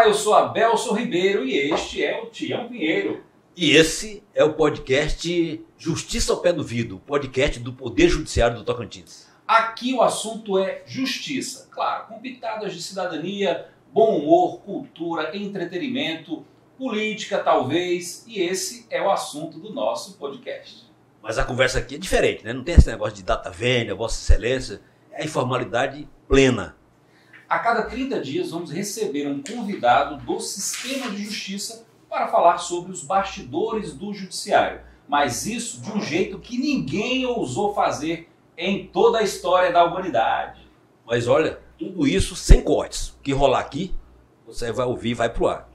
eu sou Abelson Ribeiro e este é o Tião Pinheiro. E esse é o podcast Justiça ao Pé do Vidro, o podcast do Poder Judiciário do Tocantins. Aqui o assunto é justiça, claro, com pitadas de cidadania, bom humor, cultura, entretenimento, política talvez, e esse é o assunto do nosso podcast. Mas a conversa aqui é diferente, né? Não tem esse negócio de data vênia, Vossa Excelência, é a informalidade plena. A cada 30 dias vamos receber um convidado do sistema de justiça para falar sobre os bastidores do judiciário, mas isso de um jeito que ninguém ousou fazer em toda a história da humanidade. Mas olha, tudo isso sem cortes. O que rolar aqui, você vai ouvir e vai pro ar.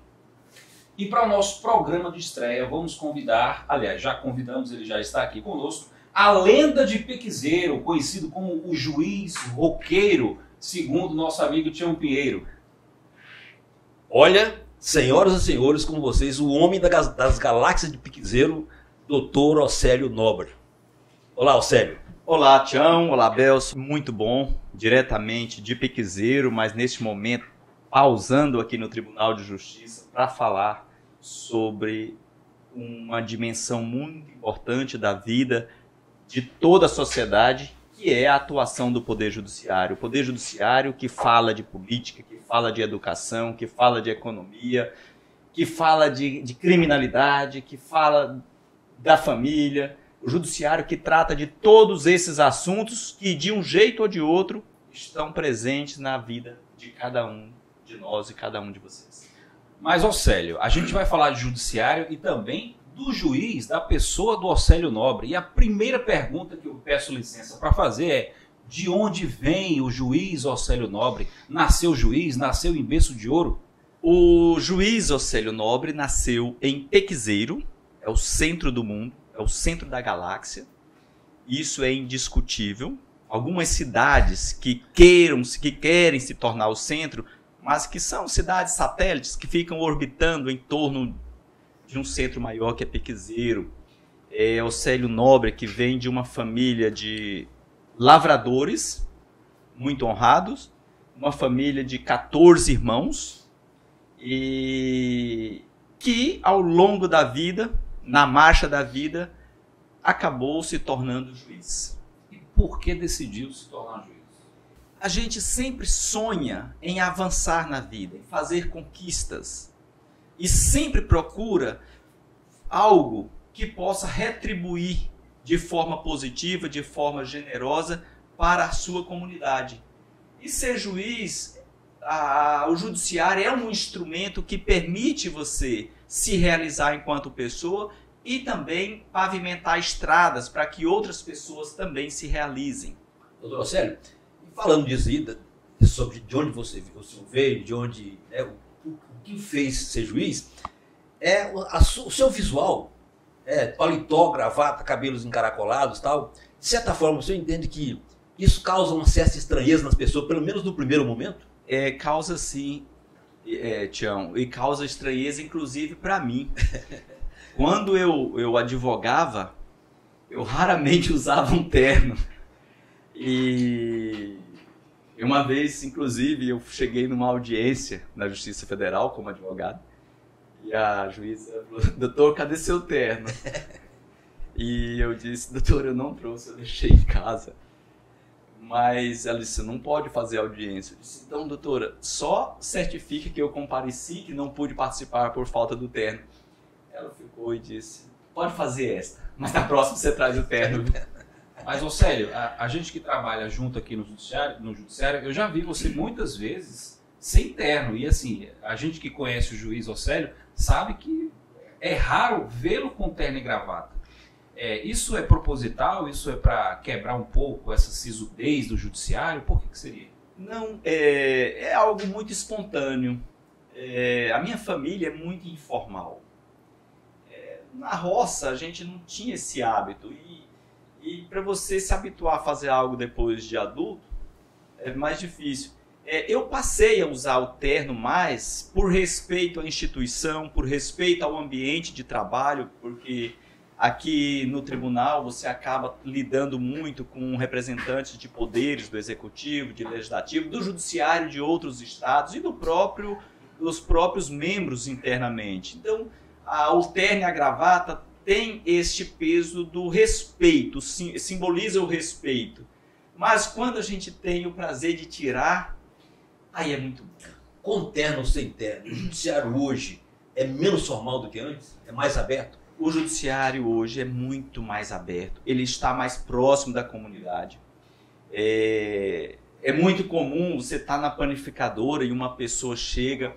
E para o nosso programa de estreia, vamos convidar, aliás, já convidamos, ele já está aqui conosco, a lenda de Piquezeiro, conhecido como o juiz roqueiro, segundo nosso amigo Tião Pinheiro. Olha, senhoras e senhores, com vocês, o homem das galáxias de Piquezeiro, Dr. Océlio Nobre. Olá, Océlio. Olá, Tião. Olá, Belso. Muito bom, diretamente de Piquezeiro, mas neste momento pausando aqui no Tribunal de Justiça para falar sobre uma dimensão muito importante da vida de toda a sociedade, que é a atuação do Poder Judiciário. O Poder Judiciário que fala de política, que fala de educação, que fala de economia, que fala de criminalidade, que fala da família. O Judiciário que trata de todos esses assuntos que, de um jeito ou de outro, estão presentes na vida de cada um de nós e cada um de vocês. Mas, Océlio, a gente vai falar de judiciário e também do juiz, da pessoa do Océlio Nobre. E a primeira pergunta que eu peço licença para fazer é: de onde vem o juiz Océlio Nobre? Nasceu juiz? Nasceu em berço de ouro? O juiz Océlio Nobre nasceu em Piquezeiro, é o centro do mundo, é o centro da galáxia. Isso é indiscutível. Algumas cidades que querem se tornar o centro, mas que são cidades satélites que ficam orbitando em torno de um centro maior que é Piquezeiro. É Océlio Nobre, que vem de uma família de lavradores, muito honrados, uma família de 14 irmãos, e que ao longo da vida, na marcha da vida, acabou se tornando juiz. E por que decidiu se tornar juiz? A gente sempre sonha em avançar na vida, em fazer conquistas. E sempre procura algo que possa retribuir de forma positiva, de forma generosa para a sua comunidade. E ser juiz, o judiciário é um instrumento que permite você se realizar enquanto pessoa e também pavimentar estradas para que outras pessoas também se realizem. Doutor Océlio, falando disso aí, sobre de onde você veio, de onde, o que fez ser juiz, o seu visual, paletó, gravata, cabelos encaracolados e tal. De certa forma, você entende que isso causa uma certa estranheza nas pessoas, pelo menos no primeiro momento? Causa sim, Tião, e causa estranheza inclusive para mim. Quando eu advogava, eu raramente usava um terno. E uma vez, inclusive, eu cheguei numa audiência na Justiça Federal como advogado, e a juíza falou: doutor, cadê seu terno? E eu disse: doutor, eu não trouxe, eu deixei em casa. Mas ela disse: não pode fazer audiência. Eu disse: então, doutora, só certifique que eu compareci, que não pude participar por falta do terno. Ela ficou e disse: pode fazer esta, mas na próxima você traz o terno. Mas, Océlio, a gente que trabalha junto aqui no judiciário, eu já vi você muitas vezes sem terno. E assim, a gente que conhece o juiz Océlio sabe que é raro vê-lo com terno e gravata. Isso é proposital? Isso é para quebrar um pouco essa sisudez do judiciário? Por que seria? Não, é algo muito espontâneo. A minha família é muito informal. Na roça a gente não tinha esse hábito. E para você se habituar a fazer algo depois de adulto, é mais difícil. Eu passei a usar o terno mais por respeito à instituição, por respeito ao ambiente de trabalho, porque aqui no tribunal você acaba lidando muito com representantes de poderes do executivo, de legislativo, do judiciário de outros estados e do próprio dos próprios membros internamente. Então, o terno e a gravata tem este peso do respeito, simboliza o respeito. Mas quando a gente tem o prazer de tirar, aí é muito bom. Com terno ou sem terno, o judiciário hoje é menos formal do que antes? É mais aberto? O judiciário hoje é muito mais aberto, ele está mais próximo da comunidade. É muito comum você estar na panificadora e uma pessoa chega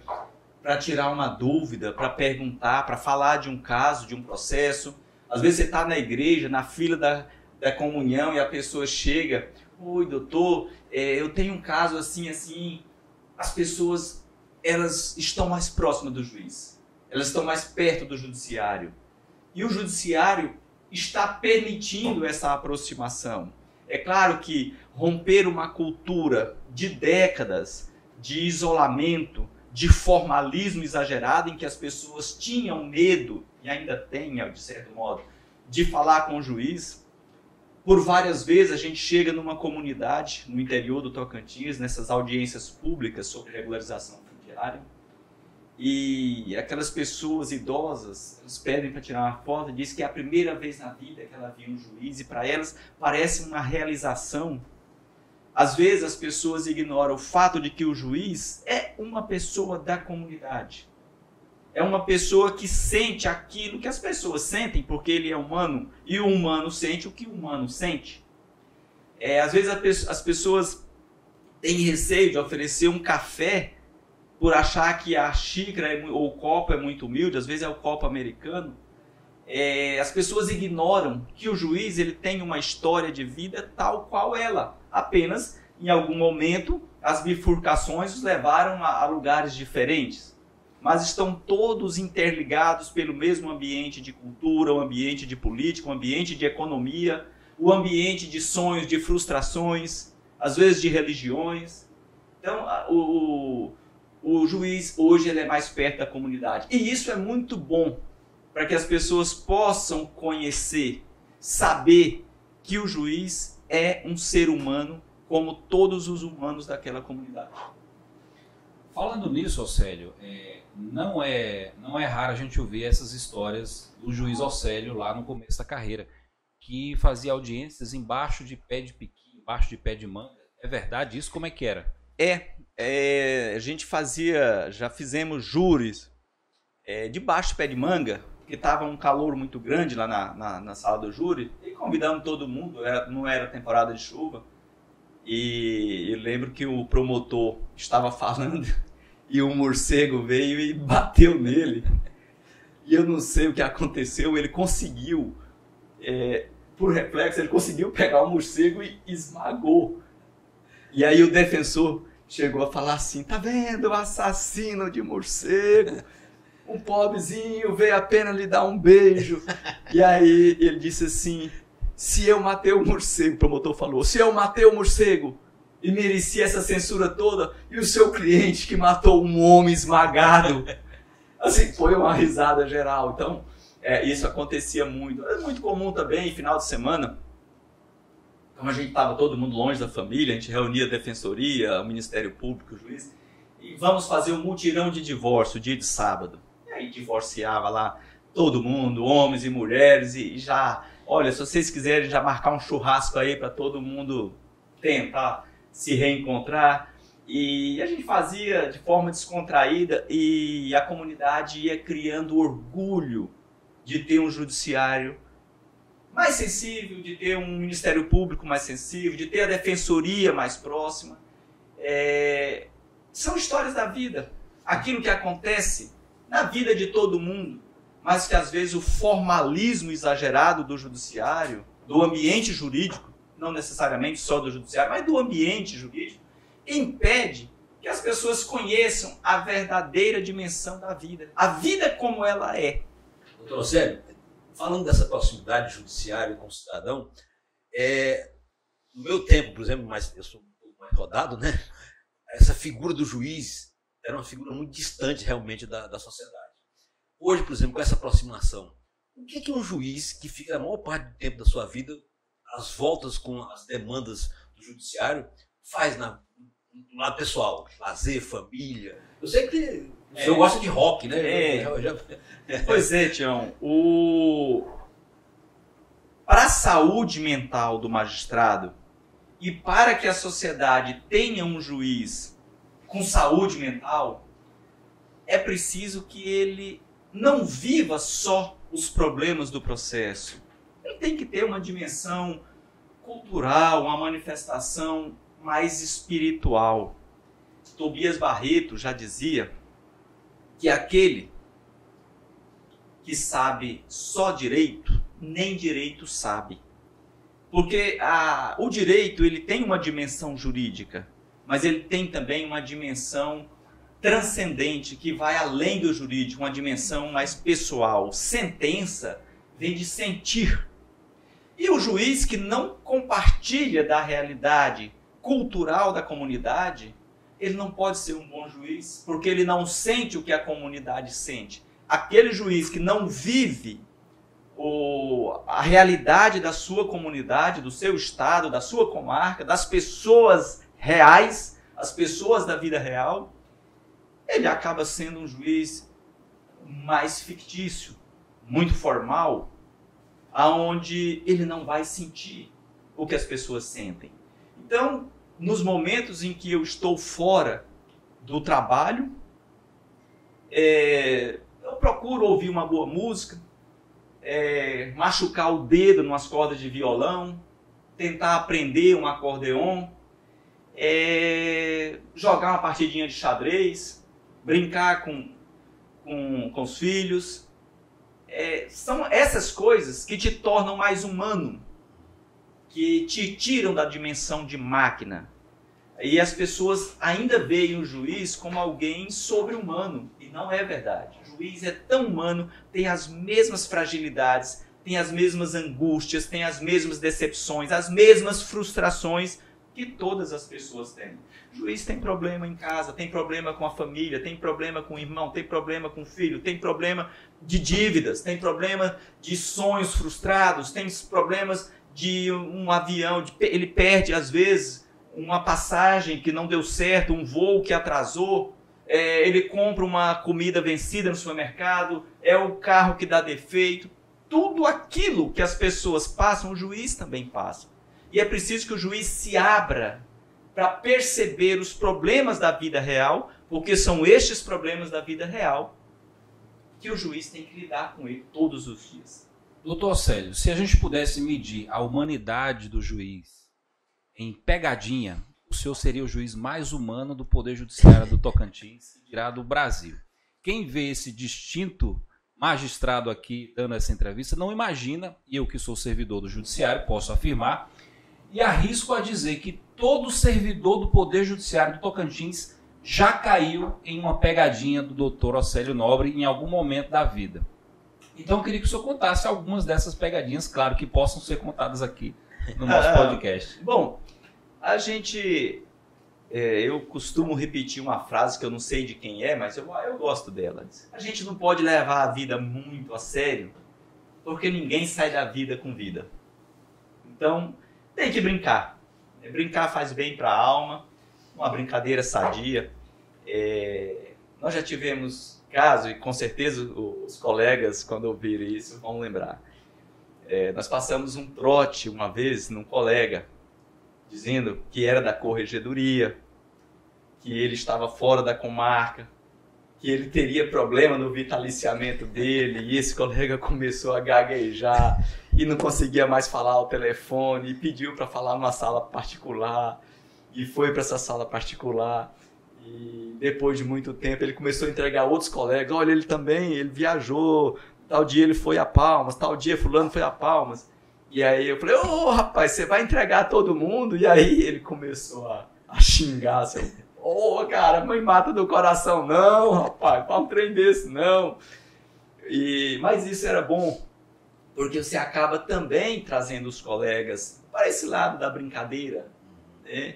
para tirar uma dúvida, para perguntar, para falar de um caso, de um processo. Às vezes você está na igreja, na fila da comunhão, e a pessoa chega: oi, doutor, eu tenho um caso assim, assim. As pessoas, elas estão mais próximas do juiz, elas estão mais perto do judiciário. E o judiciário está permitindo essa aproximação. É claro que romper uma cultura de décadas de isolamento, de formalismo exagerado, em que as pessoas tinham medo, e ainda têm, de certo modo, de falar com o juiz. Por várias vezes a gente chega numa comunidade, no interior do Tocantins, nessas audiências públicas sobre regularização fundiária, e aquelas pessoas idosas, elas pedem para tirar uma foto, e diz que é a primeira vez na vida que ela viu um juiz, e para elas parece uma realização. Às vezes as pessoas ignoram o fato de que o juiz é uma pessoa da comunidade. É uma pessoa que sente aquilo que as pessoas sentem, porque ele é humano, e o humano sente o que o humano sente. Às vezes as pessoas têm receio de oferecer um café por achar que a xícara ou o copo é muito humilde, às vezes é o copo americano. As pessoas ignoram que o juiz ele tem uma história de vida tal qual ela. Apenas, em algum momento, as bifurcações os levaram a lugares diferentes. Mas estão todos interligados pelo mesmo ambiente de cultura, o ambiente de política, o ambiente de economia, o ambiente de sonhos, de frustrações, às vezes de religiões. Então, o juiz hoje ele é mais perto da comunidade. E isso é muito bom para que as pessoas possam conhecer, saber que o juiz é um ser humano como todos os humanos daquela comunidade. Falando nisso, Océlio, não é raro a gente ouvir essas histórias do juiz Océlio lá no começo da carreira, que fazia audiências embaixo de pé de piqui, embaixo de pé de manga. É verdade isso? Como é que era? A gente já fizemos júris debaixo de pé de manga, porque estava um calor muito grande lá na sala do júri, e convidamos todo mundo, não era temporada de chuva, e eu lembro que o promotor estava falando e um morcego veio e bateu nele, e eu não sei o que aconteceu, ele conseguiu, por reflexo, ele conseguiu pegar o morcego e esmagou. E aí o defensor chegou a falar assim: tá vendo, o assassino de morcego, um pobrezinho, veio apenas lhe dar um beijo. E aí ele disse assim: se eu matei o morcego, o promotor falou, se eu matei o morcego e mereci essa censura toda, e o seu cliente que matou um homem esmagado? Assim, foi uma risada geral. Então, isso acontecia muito. É muito comum também, final de semana, como a gente estava todo mundo longe da família, a gente reunia a defensoria, o Ministério Público, o juiz, e vamos fazer um mutirão de divórcio, dia de sábado. E aí divorciava lá todo mundo, homens e mulheres, e já, olha, se vocês quiserem já marcar um churrasco aí para todo mundo tentar se reencontrar. E a gente fazia de forma descontraída, e a comunidade ia criando orgulho de ter um judiciário mais sensível, de ter um Ministério Público mais sensível, de ter a defensoria mais próxima. São histórias da vida, aquilo que acontece na vida de todo mundo, mas que às vezes o formalismo exagerado do judiciário, do ambiente jurídico, não necessariamente só do judiciário, mas do ambiente jurídico, impede que as pessoas conheçam a verdadeira dimensão da vida, a vida como ela é. Doutor Océlio, falando dessa proximidade judiciária com o cidadão, no meu tempo, por exemplo, mas eu sou um pouco mais rodado, né? Essa figura do juiz era uma figura muito distante realmente da sociedade. Hoje, por exemplo, com essa aproximação, o que é um juiz que fica a maior parte do tempo da sua vida às voltas com as demandas do judiciário faz no lado pessoal, lazer, família? Eu sei que O senhor gosta de rock, né? Pois é, Tião. Para a saúde mental do magistrado e para que a sociedade tenha um juiz com saúde mental, é preciso que ele não viva só os problemas do processo. Ele tem que ter uma dimensão cultural, uma manifestação mais espiritual. Tobias Barreto já dizia que aquele que sabe só direito, nem direito sabe. Porque o direito ele tem uma dimensão jurídica, mas ele tem também uma dimensão transcendente, que vai além do jurídico, uma dimensão mais pessoal. Sentença vem de sentir. E o juiz que não compartilha da realidade cultural da comunidade, ele não pode ser um bom juiz, porque ele não sente o que a comunidade sente. Aquele juiz que não vive a realidade da sua comunidade, do seu estado, da sua comarca, das pessoas reais, as pessoas da vida real, ele acaba sendo um juiz mais fictício, muito formal, aonde ele não vai sentir o que as pessoas sentem. Então, nos momentos em que eu estou fora do trabalho, eu procuro ouvir uma boa música, machucar o dedo numas cordas de violão, tentar aprender um acordeon, jogar uma partidinha de xadrez, brincar com os filhos. São essas coisas que te tornam mais humano, que te tiram da dimensão de máquina. E as pessoas ainda veem o juiz como alguém sobre-humano, e não é verdade. O juiz é tão humano, tem as mesmas fragilidades, tem as mesmas angústias, tem as mesmas decepções, as mesmas frustrações que todas as pessoas têm. O juiz tem problema em casa, tem problema com a família, tem problema com o irmão, tem problema com o filho, tem problema de dívidas, tem problema de sonhos frustrados, tem problemas de um avião, ele perde às vezes uma passagem que não deu certo, um voo que atrasou, ele compra uma comida vencida no supermercado, é o carro que dá defeito. Tudo aquilo que as pessoas passam, o juiz também passa. E é preciso que o juiz se abra para perceber os problemas da vida real, porque são estes problemas da vida real que o juiz tem que lidar com ele todos os dias. Doutor Célio, se a gente pudesse medir a humanidade do juiz em pegadinha, o senhor seria o juiz mais humano do Poder Judiciário do Tocantins, dirá do Brasil. Quem vê esse distinto magistrado aqui dando essa entrevista não imagina, e eu que sou servidor do Judiciário posso afirmar, e arrisco a dizer que todo servidor do Poder Judiciário do Tocantins já caiu em uma pegadinha do doutor Océlio Nobre em algum momento da vida. Então eu queria que o senhor contasse algumas dessas pegadinhas, claro que possam ser contadas aqui no nosso podcast. Bom, eu costumo repetir uma frase que eu não sei de quem é, mas eu gosto dela. A gente não pode levar a vida muito a sério, porque ninguém sai da vida com vida. Então, tem que brincar. Brincar faz bem para a alma, uma brincadeira sadia. Nós já tivemos caso, e com certeza os colegas, quando ouvirem isso, vão lembrar. Nós passamos um trote uma vez num colega, dizendo que era da corregedoria, que ele estava fora da comarca, que ele teria problema no vitaliciamento dele, e esse colega começou a gaguejar e não conseguia mais falar ao telefone, e pediu para falar numa sala particular, e foi para essa sala particular, e depois de muito tempo ele começou a entregar a outros colegas, olha, ele viajou, tal dia ele foi a Palmas, tal dia fulano foi a Palmas. E aí eu falei, rapaz, você vai entregar todo mundo? E aí ele começou a xingar, assim, cara, mãe mata do coração. Não, rapaz, para um trem desse, não. Mas isso era bom, porque você acaba também trazendo os colegas para esse lado da brincadeira, né?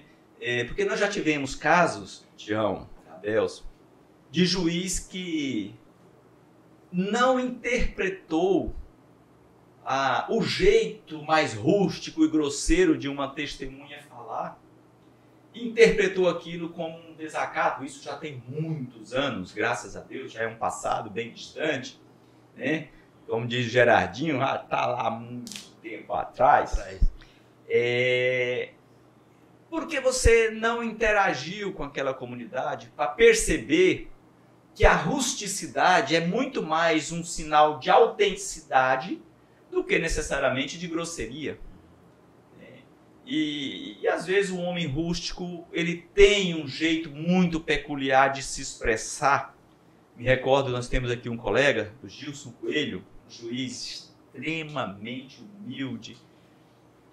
Porque nós já tivemos casos, Tião, Adelson, de juiz que não interpretou o jeito mais rústico e grosseiro de uma testemunha falar, interpretou aquilo como um desacato. Isso já tem muitos anos, graças a Deus, já é um passado bem distante, né? Como diz Gerardinho, já está lá há muito tempo atrás. Porque você não interagiu com aquela comunidade para perceber que a rusticidade é muito mais um sinal de autenticidade do que necessariamente de grosseria. E às vezes o homem rústico, ele tem um jeito muito peculiar de se expressar. Me recordo, nós temos aqui um colega, o Gilson Coelho, um juiz extremamente humilde,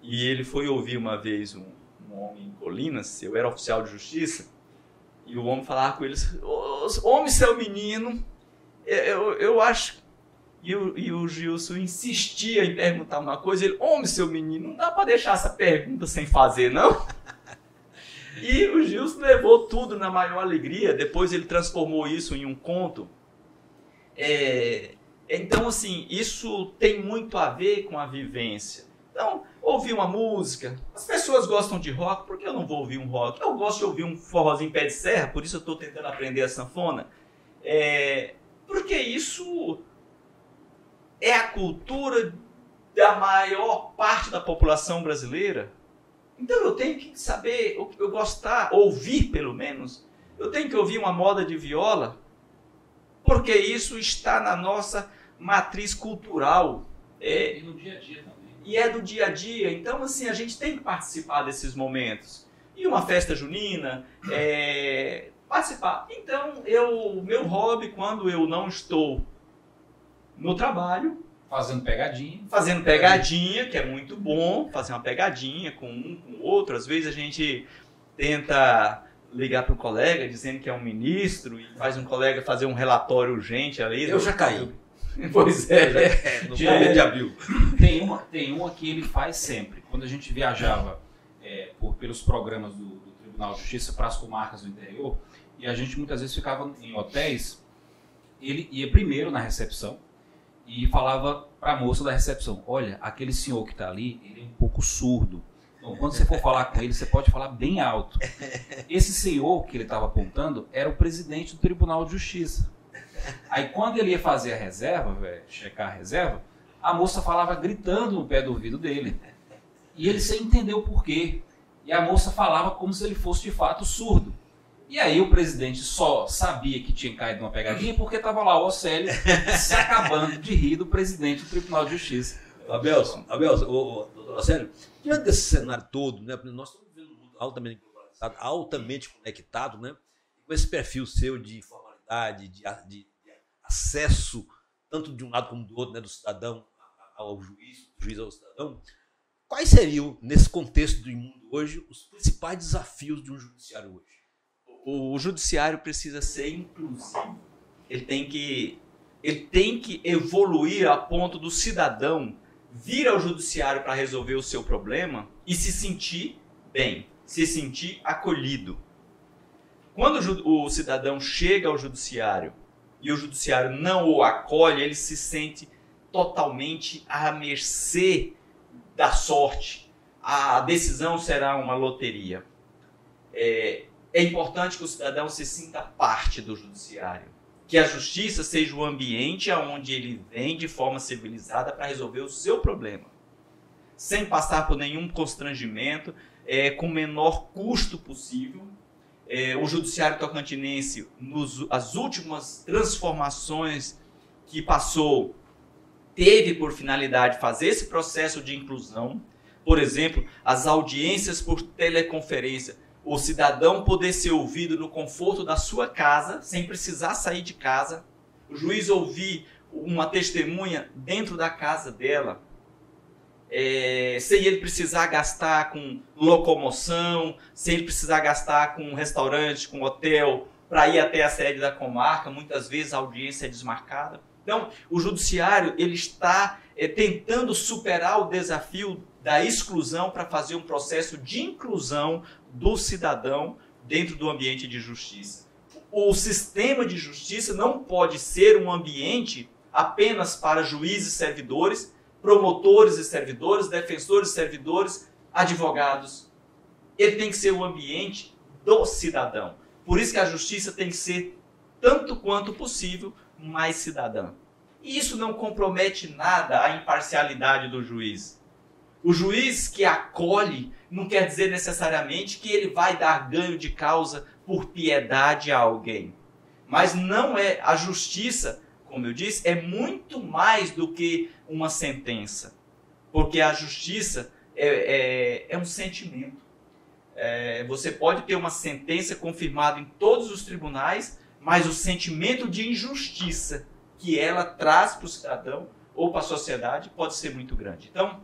e ele foi ouvir uma vez um homem em Colinas, eu era oficial de justiça, e o homem falava com eles: homem, seu menino, eu acho... E o Gilson insistia em perguntar uma coisa, ele: homem, seu menino, não dá para deixar essa pergunta sem fazer, não? E o Gilson levou tudo na maior alegria, depois ele transformou isso em um conto. Então, assim, isso tem muito a ver com a vivência. Então, ouvir uma música, as pessoas gostam de rock, por que eu não vou ouvir um rock? Eu gosto de ouvir um forrozinho pé de serra, por isso eu estou tentando aprender a sanfona. Porque isso é a cultura da maior parte da população brasileira. Então eu tenho que saber, eu gostar, ouvir pelo menos, eu tenho que ouvir uma moda de viola, porque isso está na nossa matriz cultural. E no dia a dia também. E é do dia a dia. Então, assim, a gente tem que participar desses momentos. E uma festa junina, participar. Então, meu hobby, quando eu não estou no trabalho, Fazendo pegadinha, que é muito bom, fazer uma pegadinha com um, com o outro. Às vezes a gente tenta ligar para um colega dizendo que é um ministro e faz um colega fazer um relatório urgente ali. Eu já caí. Pois é. No momento de abril. Tem uma que ele faz sempre. Quando a gente viajava pelos programas do Tribunal de Justiça para as comarcas do interior, e a gente muitas vezes ficava em hotéis, ele ia primeiro na recepção e falava para a moça da recepção: olha, aquele senhor que está ali, ele é um pouco surdo. Então, quando você for falar com ele, você pode falar bem alto. Esse senhor que ele estava apontando era o presidente do Tribunal de Justiça. Aí, quando ele ia fazer a reserva, checar a reserva, a moça falava gritando no pé do ouvido dele. E ele sem entender o porquê. E a moça falava como se ele fosse de fato surdo. E aí o presidente só sabia que tinha caído numa pegadinha porque estava lá o Océlio se acabando de rir do presidente do Tribunal de Justiça. Abelson, doutor Océlio, diante desse cenário todo, né, nós estamos vivendo um mundo altamente globalizado, altamente conectado, né, com esse perfil seu de formalidade, de acesso, tanto de um lado como do outro, né, do cidadão ao juiz, do juiz ao cidadão. Quais seriam, nesse contexto do mundo hoje, os principais desafios de um judiciário hoje? O judiciário precisa ser inclusivo. Ele tem que evoluir a ponto do cidadão vir ao judiciário para resolver o seu problema e se sentir bem, se sentir acolhido. Quando o cidadão chega ao judiciário e o judiciário não o acolhe, ele se sente totalmente à mercê da sorte. A decisão será uma loteria. É importante que o cidadão se sinta parte do judiciário. Que a justiça seja o ambiente onde ele vem de forma civilizada para resolver o seu problema. Sem passar por nenhum constrangimento, com o menor custo possível. O judiciário tocantinense, as últimas transformações que passou, teve por finalidade fazer esse processo de inclusão. Por exemplo, as audiências por teleconferência. O cidadão poder ser ouvido no conforto da sua casa, sem precisar sair de casa. O juiz ouvir uma testemunha dentro da casa dela, sem ele precisar gastar com locomoção, sem ele precisar gastar com restaurante, com hotel, para ir até a sede da comarca. Muitas vezes a audiência é desmarcada. Então, o judiciário ele está tentando superar o desafio da exclusão para fazer um processo de inclusão do cidadão dentro do ambiente de justiça. O sistema de justiça não pode ser um ambiente apenas para juízes e servidores, promotores e servidores, defensores e servidores, advogados. ele tem que ser o ambiente do cidadão. Por isso que a justiça tem que ser, tanto quanto possível, mais cidadã. E isso não compromete nada a imparcialidade do juiz. O juiz que acolhe não quer dizer necessariamente que ele vai dar ganho de causa por piedade a alguém. Mas não é a justiça, como eu disse, é muito mais do que uma sentença. Porque a justiça é um sentimento. Você pode ter uma sentença confirmada em todos os tribunais, mas o sentimento de injustiça que ela traz para o cidadão ou para a sociedade pode ser muito grande. Então,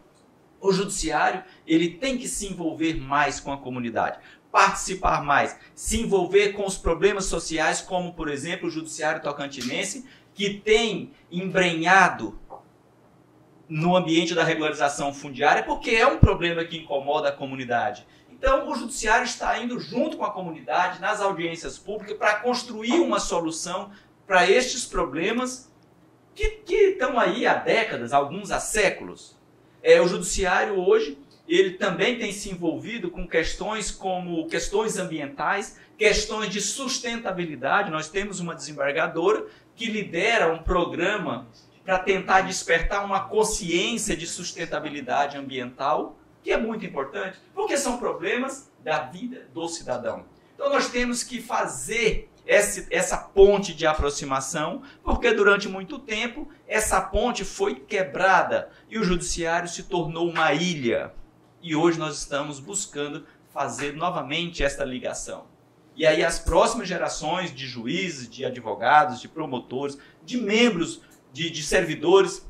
o judiciário ele tem que se envolver mais com a comunidade, participar mais, se envolver com os problemas sociais, como, por exemplo, o judiciário tocantinense, que tem embrenhado no ambiente da regularização fundiária, porque é um problema que incomoda a comunidade. Então, o judiciário está indo junto com a comunidade nas audiências públicas para construir uma solução para estes problemas que estão aí há décadas, alguns há séculos. O judiciário hoje ele também tem se envolvido com questões como questões ambientais, questões de sustentabilidade. Nós temos uma desembargadora que lidera um programa para tentar despertar uma consciência de sustentabilidade ambiental, que é muito importante, porque são problemas da vida do cidadão. Então nós temos que fazer essa ponte de aproximação, porque durante muito tempo essa ponte foi quebrada e o judiciário se tornou uma ilha. E hoje nós estamos buscando fazer novamente esta ligação. E aí as próximas gerações de juízes, de advogados, de promotores, de membros, de servidores,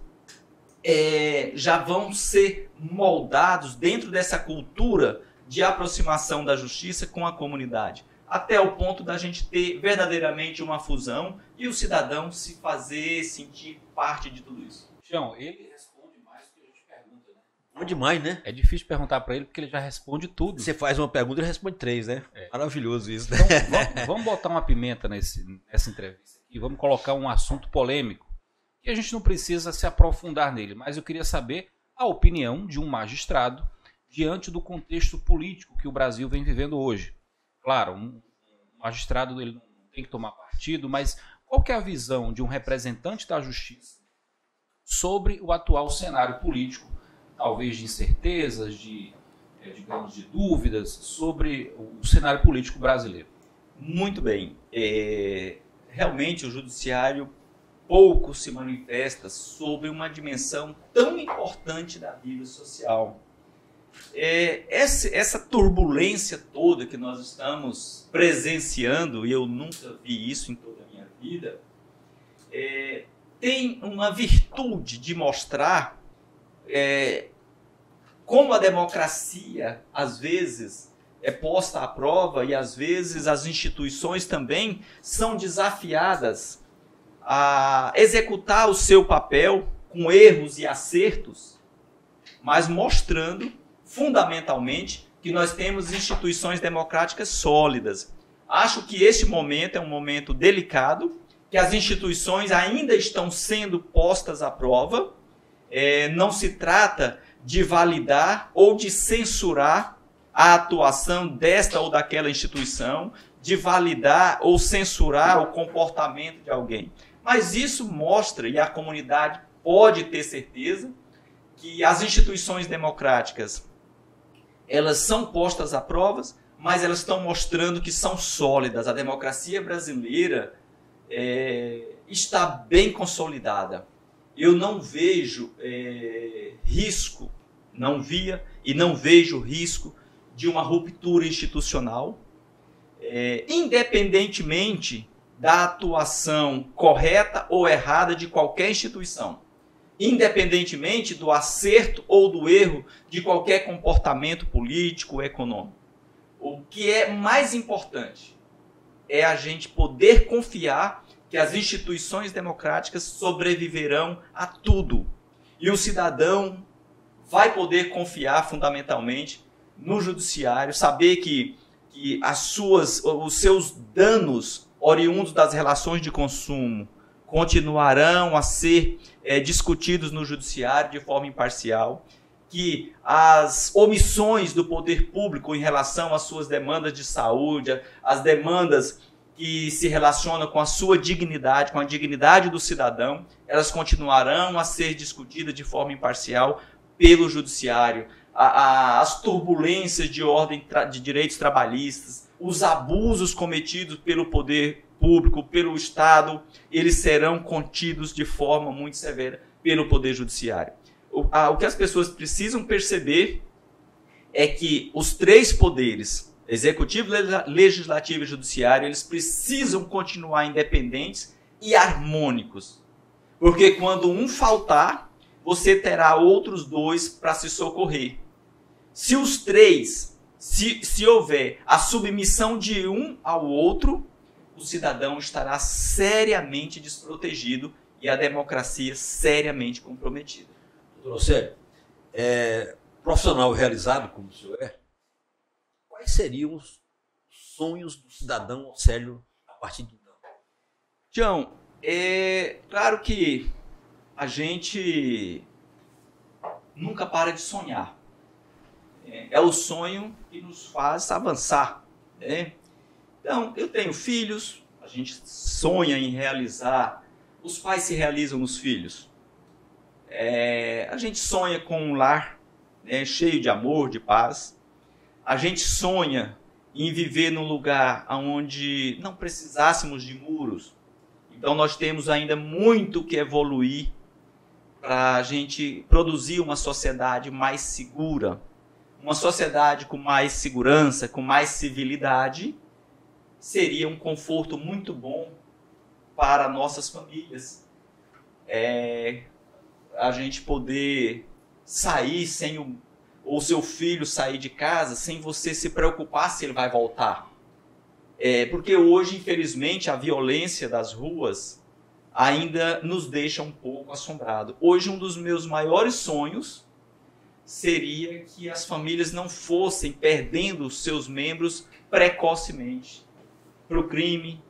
já vão ser moldados dentro dessa cultura de aproximação da justiça com a comunidade, até o ponto da gente ter verdadeiramente uma fusão e o cidadão se fazer sentir parte de tudo isso. João, ele responde mais do que a gente pergunta, né? Bom demais, né? É difícil perguntar para ele porque ele já responde tudo. Você faz uma pergunta e ele responde 3, né? Maravilhoso isso. Então, vamos botar uma pimenta nessa entrevista aqui, vamos colocar um assunto polêmico, que a gente não precisa se aprofundar nele, mas eu queria saber a opinião de um magistrado diante do contexto político que o Brasil vem vivendo hoje. Claro, um magistrado ele não tem que tomar partido, mas qual que é a visão de um representante da justiça sobre o atual cenário político, talvez de incertezas, digamos, de dúvidas sobre o cenário político brasileiro? Muito bem. Realmente o judiciário pouco se manifesta sobre uma dimensão tão importante da vida social. Essa turbulência toda que nós estamos presenciando, e eu nunca vi isso em toda a minha vida, tem uma virtude de mostrar como a democracia, às vezes, é posta à prova e, às vezes, as instituições também são desafiadas a executar o seu papel com erros e acertos, mas mostrando, fundamentalmente, que nós temos instituições democráticas sólidas. Acho que este momento é um momento delicado, que as instituições ainda estão sendo postas à prova. Não se trata de validar ou de censurar a atuação desta ou daquela instituição, de validar ou censurar o comportamento de alguém. Mas isso mostra, e a comunidade pode ter certeza, que as instituições democráticas elas são postas à prova, mas elas estão mostrando que são sólidas. A democracia brasileira está bem consolidada. Eu não vejo risco, não via e não vejo risco de uma ruptura institucional, independentemente da atuação correta ou errada de qualquer instituição, independentemente do acerto ou do erro de qualquer comportamento político ou econômico. O que é mais importante é a gente poder confiar que as instituições democráticas sobreviverão a tudo. E o cidadão vai poder confiar fundamentalmente no judiciário, saber que os seus danos oriundos das relações de consumo continuarão a ser discutidos no judiciário de forma imparcial, que as omissões do poder público em relação às suas demandas de saúde, as demandas que se relacionam com a sua dignidade, com a dignidade do cidadão, elas continuarão a ser discutidas de forma imparcial pelo judiciário. As turbulências de ordem de direitos trabalhistas, os abusos cometidos pelo poder público, pelo Estado, eles serão contidos de forma muito severa pelo poder judiciário. O que as pessoas precisam perceber é que os três poderes, executivo, legislativo e judiciário, eles precisam continuar independentes e harmônicos. Porque quando um faltar, você terá outros dois para se socorrer. Se os três, se houver a submissão de um ao outro, o cidadão estará seriamente desprotegido e a democracia seriamente comprometida. Doutor Océlio, profissional realizado como o senhor quais seriam os sonhos do cidadão Océlio a partir de então? Tião, é claro que a gente nunca para de sonhar. É o sonho que nos faz avançar, né? Então, eu tenho filhos, a gente sonha em realizar, os pais se realizam nos filhos. A gente sonha com um lar, né, cheio de amor, de paz. A gente sonha em viver num lugar onde não precisássemos de muros. Então nós temos ainda muito que evoluir para a gente produzir uma sociedade mais segura, uma sociedade com mais segurança, com mais civilidade. Seria um conforto muito bom para nossas famílias. A gente poder sair sem ou seu filho sair de casa sem você se preocupar se ele vai voltar. Porque hoje, infelizmente, a violência das ruas ainda nos deixa um pouco assombrado. Hoje, um dos meus maiores sonhos seria que as famílias não fossem perdendo os seus membros precocemente para o crime,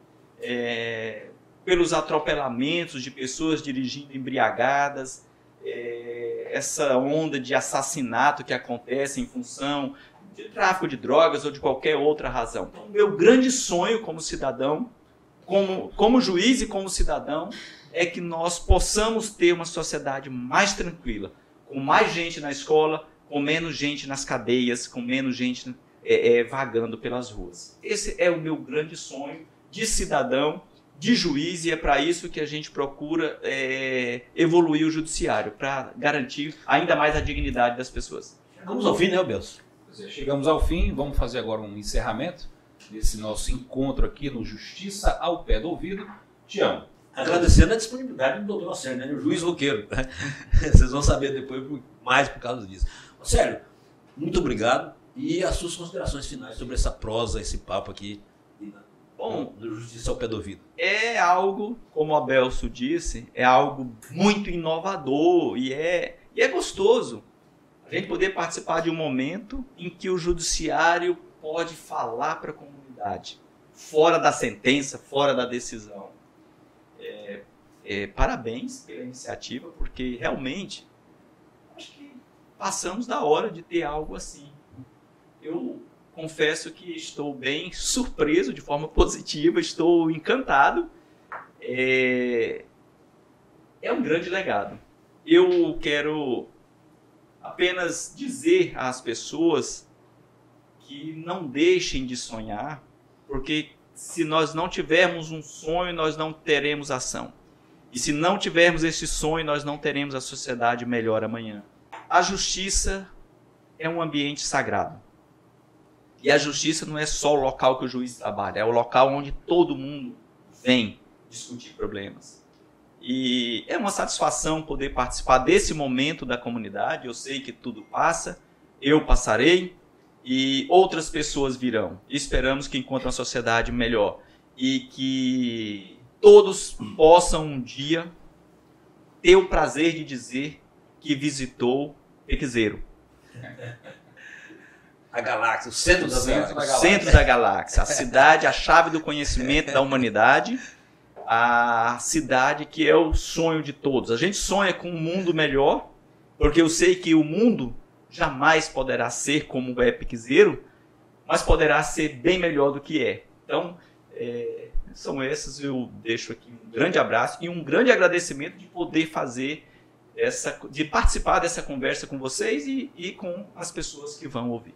pelos atropelamentos de pessoas dirigindo embriagadas, essa onda de assassinato que acontece em função de tráfico de drogas ou de qualquer outra razão. Então, meu grande sonho como cidadão, como juiz e como cidadão, é que nós possamos ter uma sociedade mais tranquila, com mais gente na escola, com menos gente nas cadeias, com menos gente vagando pelas ruas. Esse é o meu grande sonho de cidadão, de juiz, e é para isso que a gente procura evoluir o judiciário, para garantir ainda mais a dignidade das pessoas. Chegamos ao fim, né, Belso? Chegamos ao fim, vamos fazer agora um encerramento desse nosso encontro aqui no Justiça ao Pé do Ouvido. Tião. Agradecendo a disponibilidade do doutor Océlio, né, o juiz roqueiro. Vocês vão saber depois mais por causa disso. Océlio, muito obrigado. E as suas considerações finais sobre essa prosa, esse papo aqui. Bom, do Justiça ao Pé do Ouvido. É algo, como a Belso disse, é algo muito inovador e é gostoso a gente poder participar de um momento em que o judiciário pode falar para a comunidade, fora da sentença, fora da decisão. Parabéns pela iniciativa, porque realmente acho que passamos da hora de ter algo assim. Eu confesso que estou bem surpreso de forma positiva, estou encantado. É um grande legado. Eu quero apenas dizer às pessoas que não deixem de sonhar, porque se nós não tivermos um sonho, nós não teremos ação. E se não tivermos esse sonho, nós não teremos a sociedade melhor amanhã. A justiça é um ambiente sagrado. E a justiça não é só o local que o juiz trabalha, é o local onde todo mundo vem discutir problemas. E é uma satisfação poder participar desse momento da comunidade. Eu sei que tudo passa, eu passarei e outras pessoas virão. Esperamos que encontrem uma sociedade melhor e que todos possam um dia ter o prazer de dizer que visitou Pequizeiro. A galáxia, o centro da galáxia, a cidade, a chave do conhecimento da humanidade, a cidade que é o sonho de todos. A gente sonha com um mundo melhor, porque eu sei que o mundo jamais poderá ser como é piquezeiro, mas poderá ser bem melhor do que é. Então, são essas, eu deixo aqui um grande abraço e um grande agradecimento de poder fazer de participar dessa conversa com vocês e com as pessoas que vão ouvir.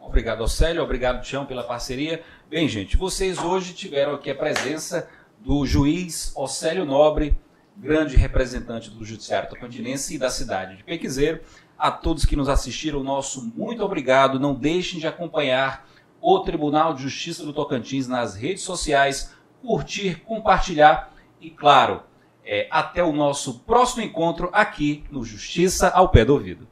Obrigado, Océlio. Obrigado, Tião, pela parceria. Bem, gente, vocês hoje tiveram aqui a presença do juiz Océlio Nobre, grande representante do Judiciário Tocantinense e da cidade de Pequizeiro. A todos que nos assistiram, nosso muito obrigado. Não deixem de acompanhar o Tribunal de Justiça do Tocantins nas redes sociais, curtir, compartilhar e, claro, até o nosso próximo encontro aqui no Justiça ao Pé do Ouvido.